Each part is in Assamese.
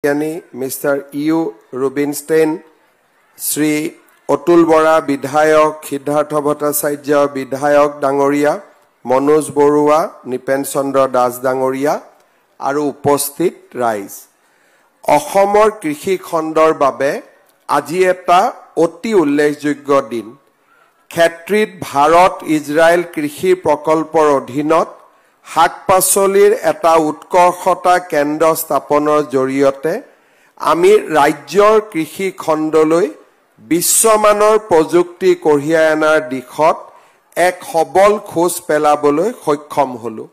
Mr. E.U. Rubinstein, Sri Otul Bora Bidhayok, Siddhartha Bhattacharya Bidhayok Dangoria, Manoj Borua, Nipen Chandra Das Dangoria, aru upasthit rais. Ohomor krishi khondor babe আজি eta অতি উল্লেখযোগ্য দিন। ক্ষেত্ৰীত ভাৰত ইজৰাইল কৃষি প্ৰকল্পৰ অধীনত শাক-পাচলিৰ এটা উৎকৰ্ষতা কেন্দ্ৰ স্থাপনৰ জৰিয়তে আমি ৰাজ্যৰ কৃষি খণ্ডলৈ বিশ্বমানৰ প্ৰযুক্তি কঢ়িয়াই অনাৰ দিশত এক সবল খোজ পেলাবলৈ সক্ষম হলো।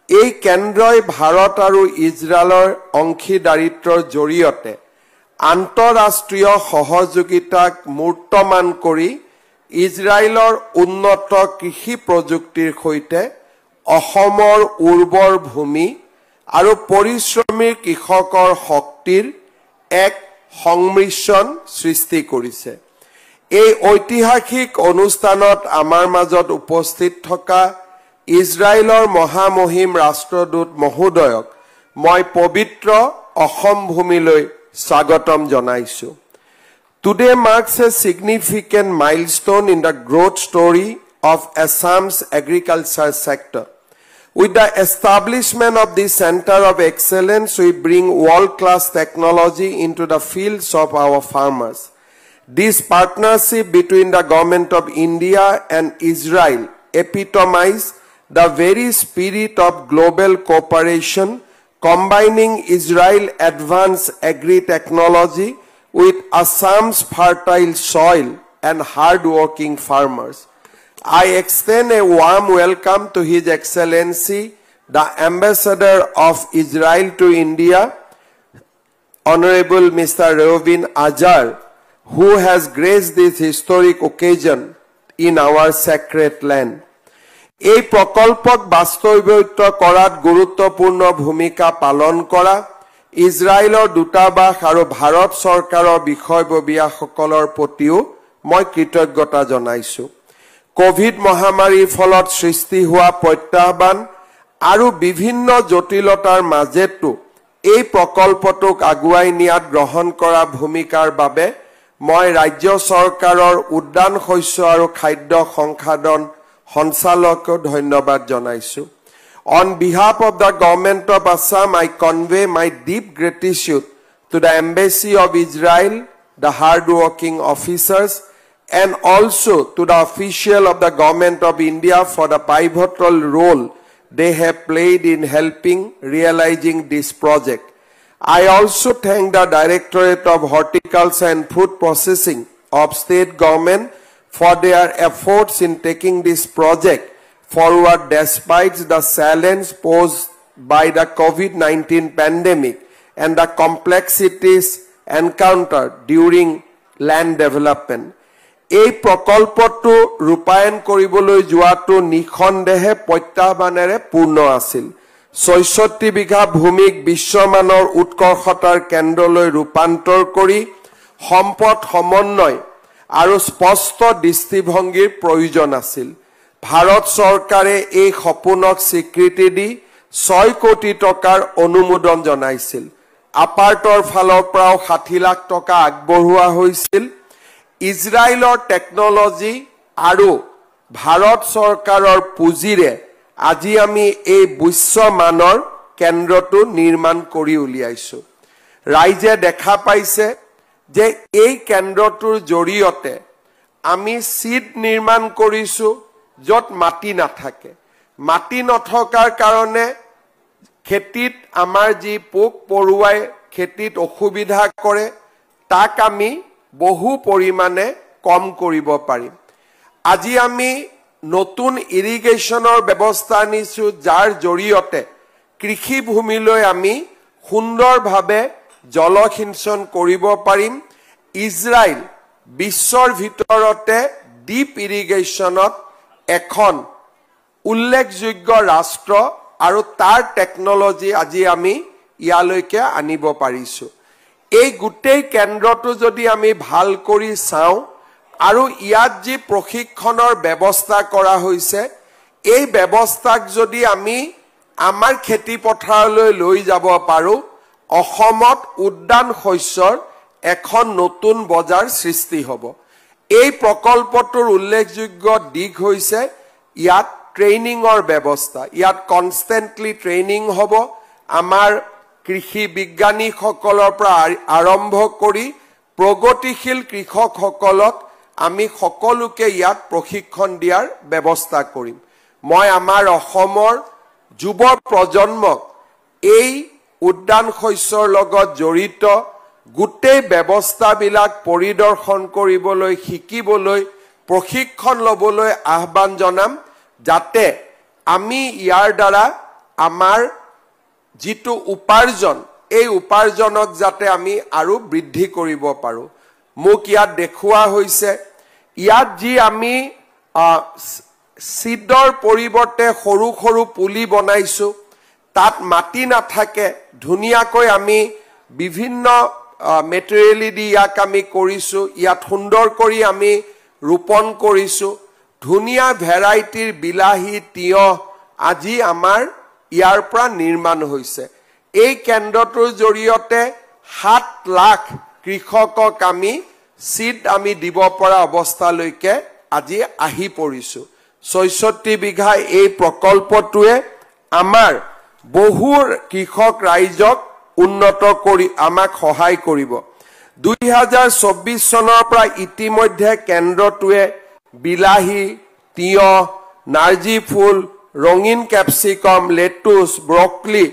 এই কেন্দ্ৰই ভাৰত আৰু ইজৰাইলৰ অংশীদাৰিত্বৰ জৰিয়তে আন্তঃৰাষ্ট্ৰীয় সহযোগিতাক মূৰ্তমান কৰি ইজৰাইলৰ উন্নত কৃষি প্ৰযুক্তিৰ সৈতে অসমৰ উৰ্বৰ ভূমি আৰু পৰিশ্ৰমী কৃষকৰ শক্তিৰ এক সংমিশ্ৰণ সৃষ্টি কৰিছে। এই ঐতিহাসিক অনুষ্ঠানত আমাৰ মাজত উপস্থিত থকা ইজৰাইলৰ মহামহিম ৰাষ্ট্ৰদূত মহোদয়ক মই পবিত্ৰ অসম ভূমিলৈ স্বাগতম জনাইছো। Today marks a significant milestone in the growth story of Assam's agriculture sector. With the establishment of this Center of Excellence, we bring world-class technology into the fields of our farmers. This partnership between the Government of India and Israel epitomizes the very spirit of global cooperation, combining Israel's advanced agri-technology with Assam's fertile soil and hard-working farmers. I extend a warm welcome to His Excellency, the Ambassador of Israel to India, Honorable Mr. Reuven Ajar, who has graced this historic occasion in our sacred land. এই প্ৰকল্পক বাস্তৱায়িত কৰাত গুৰুত্বপূৰ্ণ ভূমিকা পালন কৰা ইজৰাইলৰ দূতাবাস আৰু ভাৰত চৰকাৰৰ বিষয়ববীয়াসকলৰ প্ৰতিও মই কৃতজ্ঞতা জনাইছো। কোভিড মহামাৰীৰ ফলত সৃষ্টি হোৱা প্ৰত্যাহ্বান আৰু বিভিন্ন জটিলতাৰ মাজেতো এই প্ৰকল্পটোক আগুৱাই নিয়াত গ্ৰহণ কৰা ভূমিকাৰ বাবে মই ৰাজ্য চৰকাৰৰ উদ্যান শস্য আৰু খাদ্য সংসাধন সঞ্চালকক ধন্যবাদ জনাইছো। On behalf of the Government of Assam, I convey my deep gratitude to the Embassy of Israel, the hard-working officers, and also to the officials of the Government of India for the pivotal role they have played in helping realizing this project. I also thank the Directorate of Horticulture and Food Processing of State Government for their efforts in taking this project forward despite the challenge posed by the COVID-19 pandemic and the complexities encountered during land development. এই প্ৰকল্পটো ৰূপায়ণ কৰিবলৈ যোৱাটো নিখণ্ডেহে প্ৰত্যাহ্বানেৰে পূৰ্ণ আছিল। ৬৬ বিঘা ভূমিক বিশ্বমানৰ উৎকৰ্ষতাৰ কেন্দ্ৰলৈ ৰূপান্তৰ কৰি সম্পদ সমন্বয় আৰু স্পষ্ট দৃষ্টিভংগীৰ প্ৰয়োজন আছিল। ভাৰত চৰকাৰে এই সপোনক স্বীকৃতি দি ৬ কোটি টকাৰ অনুমোদন জনাইছিল। আপাৰ্টৰ ফালৰ পৰাও ৬০ লাখ টকা আগবঢ়োৱা হৈছিল। ইজৰাইলৰ টেকনলজি আৰু ভাৰত চৰকাৰৰ পুঁজিৰে আজি আমি এই বিশ্বমানৰ কেন্দ্ৰটো নিৰ্মাণ কৰি উলিয়াইছো। ৰাইজে দেখা পাইছে যে এই কেন্দ্ৰটোৰ জৰিয়তে আমি সিড নিৰ্মাণ কৰিছো য'ত মাটি নাথাকে। মাটি নথকাৰ কাৰণে খেতিত আমাৰ যি পোক পৰুৱাই খেতিত অসুবিধা কৰে তাক আমি বহু পৰিমাণে কম কৰিব পাৰিম। আজি আমি নতুন ইৰিগেশ্যনৰ ব্যৱস্থা আনিছো যাৰ জৰিয়তে কৃষি ভূমিলৈ আমি সুন্দৰভাৱে জলসিঞ্চন কৰিব পাৰিম। ইজৰাইল বিশ্বৰ ভিতৰতে ডিপ ইৰিগেশ্যনত এখন উল্লেখযোগ্য ৰাষ্ট্ৰ আৰু তাৰ টেকনলজি আজি আমি ইয়ালৈকে আনিব পাৰিছো। এই গোটেই কেন্দ্ৰটো যদি আমি ভাল কৰি চাওঁ আৰু ইয়াত যি প্ৰশিক্ষণৰ ব্যৱস্থা কৰা হৈছে এই ব্যৱস্থাক যদি আমি আমাৰ খেতি পথাৰলৈ লৈ যাব পাৰো অসমত উদ্যান শস্যৰ এখন নতুন বজাৰ সৃষ্টি হ'ব এই প্ৰকল্পটোৰ উল্লেখযোগ্য দিক হৈছে ইয়াত ট্ৰেইনিংৰ ব্যৱস্থা ইয়াত কনষ্টেন্টলি ট্ৰেইনিং হ'ব আমাৰ কৃষি বিজ্ঞানীসকলৰ পৰা আৰম্ভ কৰি প্ৰগতিশীল কৃষকসকলক আমি সকলোকে ইয়াত প্ৰশিক্ষণ দিয়াৰ ব্যৱস্থা কৰিম মই আমাৰ অসমৰ যুৱ প্ৰজন্মক এই উদ্যান শস্যৰ লগত জড়িত গোটেই ব্যৱস্থাবিলাক পৰিদৰ্শন কৰিবলৈ শিকিবলৈ প্ৰশিক্ষণ ল'বলৈ আহ্বান জনাম যাতে আমি ইয়াৰ দ্বাৰা আমাৰ যিটো উপাৰ্জন এই উপাৰ্জনক যাতে আমি আৰু বৃদ্ধি কৰিব পাৰো মোক ইয়াত দেখুৱা হৈছে ইয়াত যি আমি সিডৰ পৰিৱৰ্তে সৰু সৰু পুলি বনাইছো তাত মাটি নাথাকে ধুনিয়াকৈ আমি বিভিন্ন মেটেৰিয়েলি দি ইয়াক আমি কৰিছো ইয়াত সুন্দৰ কৰি আমি ৰোপণ কৰিছো ধুনিয়া ভেৰাইটিৰ বিলাহী তিয়হ আজি আমাৰ ইয়াৰ পৰা নিৰ্মাণ হৈছে এই কেন্দ্ৰটোৰ জৰিয়তে 7 লাখ কৃষকক আমি সিড আমি দিব পৰা অৱস্থালৈকে আজি আহি পৰিছো 66 বিঘা এই প্ৰকল্পটোৱে আমাৰ বহু কৃষক ৰাইজক উন্নত কৰি আমাক সহায় কৰিব 2024 চনৰ পৰা ইতিমধ্যে কেন্দ্ৰটোৱে বিলাহী তিয়হ নাৰ্জী ফুল ৰঙিন ক্যাপসিকাম লেটুস ব্ৰকলি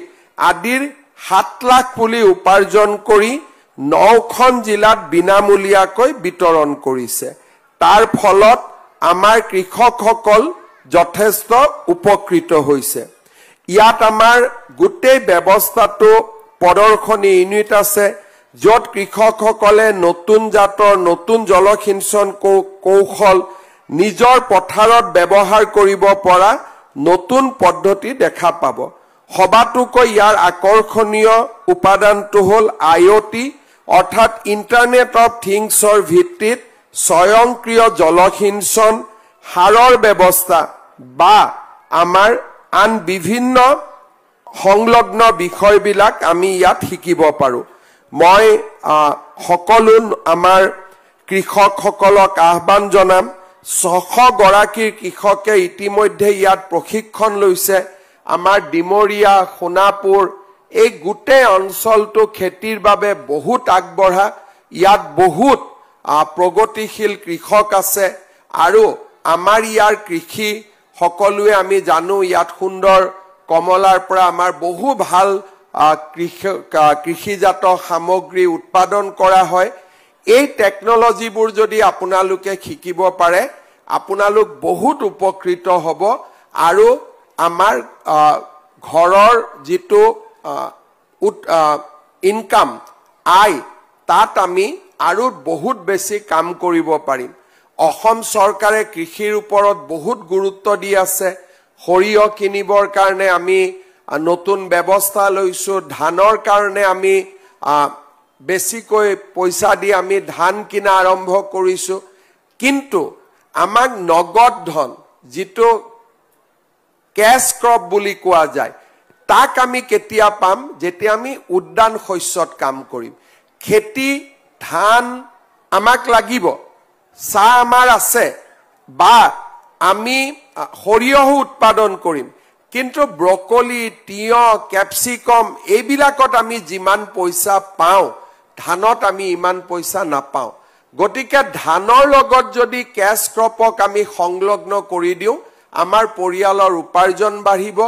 আদিৰ 7 লাখ পুলি উপাৰ্জন কৰি 9খন জিলাত বিনামূলীয়াকৈ বিতৰণ কৰিছে তাৰ ফলত আমাৰ কৃষকসকল যথেষ্ট উপকৃত হৈছে ইয়াত আমাৰ গোটেই ব্যৱস্থাটো প্ৰদৰ্শনী ইউনিট আছে যত কৃষকসকলে নতুন জাতৰ নতুন জলসিঞ্চন কৌশল নিজৰ পথাৰত ব্যৱহাৰ কৰিব পৰা নতুন পদ্ধতি দেখা পাব সবাতোকৈ ইয়াৰ আকৰ্ষণীয় উপাদানটো হল IoT অৰ্থাৎ ইন্টাৰনেট অফ থিংছৰ ভিত্তিত স্বয়ংক্ৰিয় জলসিঞ্চন সাৰৰ ব্যৱস্থা বা আমাৰ আন বিভিন্ন সংলগ্ন বিষয়বিলাক আমি ইয়াত শিকিব পাৰো মই সকলো আমাৰ কৃষকসকলক আহ্বান জনাম 600 গৰাকীৰ কৃষকে ইতিমধ্যে ইয়াত প্ৰশিক্ষণ লৈছে আমাৰ ডিমৰিয়া সোনাপুৰ এই গোটেই অঞ্চলটো খেতিৰ বাবে বহুত আগবঢ়া ইয়াত বহুত প্ৰগতিশীল কৃষক আছে আৰু আমাৰ ইয়াৰ কৃষি সকলোৱে আমি জানো ইয়াত সুন্দৰ কমলাৰ পৰা আমাৰ বহু ভাল কৃষিজাত সামগ্ৰী উৎপাদন কৰা হয় এই টেকনলজিবোৰ যদি আপোনালোকে শিকিব পাৰে আপোনালোক বহুত উপকৃত হ'ব আৰু আমাৰ ঘৰৰ যিটো ইনকাম আয় তাত আমি আৰু বহুত বেছি কাম কৰিব পাৰিম অসম চৰকাৰে কৃষিৰ ওপৰত বহুত গুৰুত্ব দি আছে সৰিয়হ কিনিবৰ কাৰণে আমি নতুন ব্যৱস্থা লৈছো ধানৰ কাৰণে আমি বেছিকৈ পইচা দি আমি ধান কিনা আৰম্ভ কৰিছো কিন্তু আমাক নগদ ধন যিটো ক্যাশ ক্ৰপ বুলি কোৱা যায় তাক আমি কেতিয়া পাম যেতিয়া আমি উদ্যান শস্যত কাম কৰিম খেতি ধান আমাক লাগিব চাহ আমাৰ আছে বা আমি সৰিয়হ উৎপাদন কৰিম কিন্তু ব্ৰকলি তিয়হ ক্যাপসিকাম এইবিলাকত আমি যিমান পইচা পাওঁ ধানত আমি ইমান পইচা নাপাওঁ গতিকে ধানৰ লগত যদি ক্যাশ ক্ৰপক আমি সংলগ্ন কৰি দিওঁ আমাৰ পৰিয়ালৰ উপাৰ্জন বাঢ়িব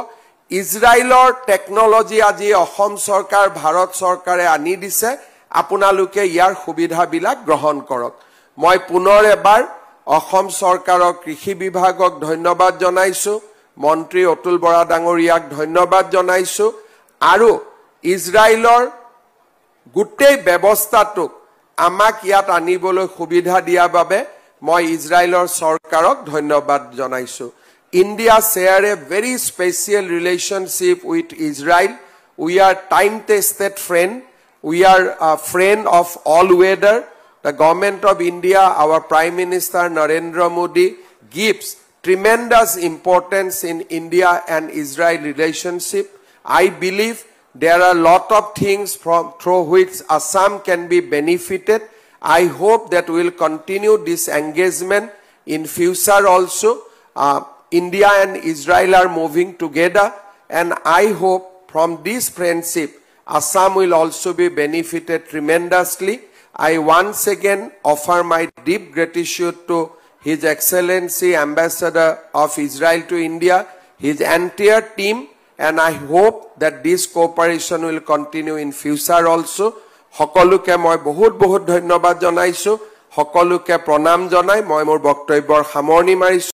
ইজৰাইলৰ টেকনলজি আজি অসম চৰকাৰ ভাৰত চৰকাৰে আনি দিছে আপোনালোকে ইয়াৰ সুবিধাবিলাক গ্ৰহণ কৰক মই পুনৰ এবাৰ অসম চৰকাৰৰ কৃষি বিভাগক ধন্যবাদ জনাইছো মন্ত্ৰী অতুল বৰা ডাঙৰীয়াক ধন্যবাদ জনাইছো আৰু ইজৰাইলৰ গোটেই ব্যৱস্থাটোক আমাক ইয়াত আনিবলৈ সুবিধা দিয়াৰ বাবে মই ইজৰাইলৰ চৰকাৰক ধন্যবাদ জনাইছো India share a very special relationship with Israel. We are time-tested friend. We are a friend of all weather. The government of India, our Prime Minister Narendra Modi, gives tremendous importance in India and Israel relationship. I believe there are a lot of things through which Assam can be benefited. I hope that we will continue this engagement in future also. India and Israel are moving together, and I hope from this friendship, Assam will also be benefited tremendously. I once again offer my deep gratitude to His Excellency Ambassador of Israel to India, his entire team, and I hope that this cooperation will continue in future also. Hokoluke moi bahut dhanyabad janaisu, hokoluke pranam janai moi mor boktobyor hamorni marisu.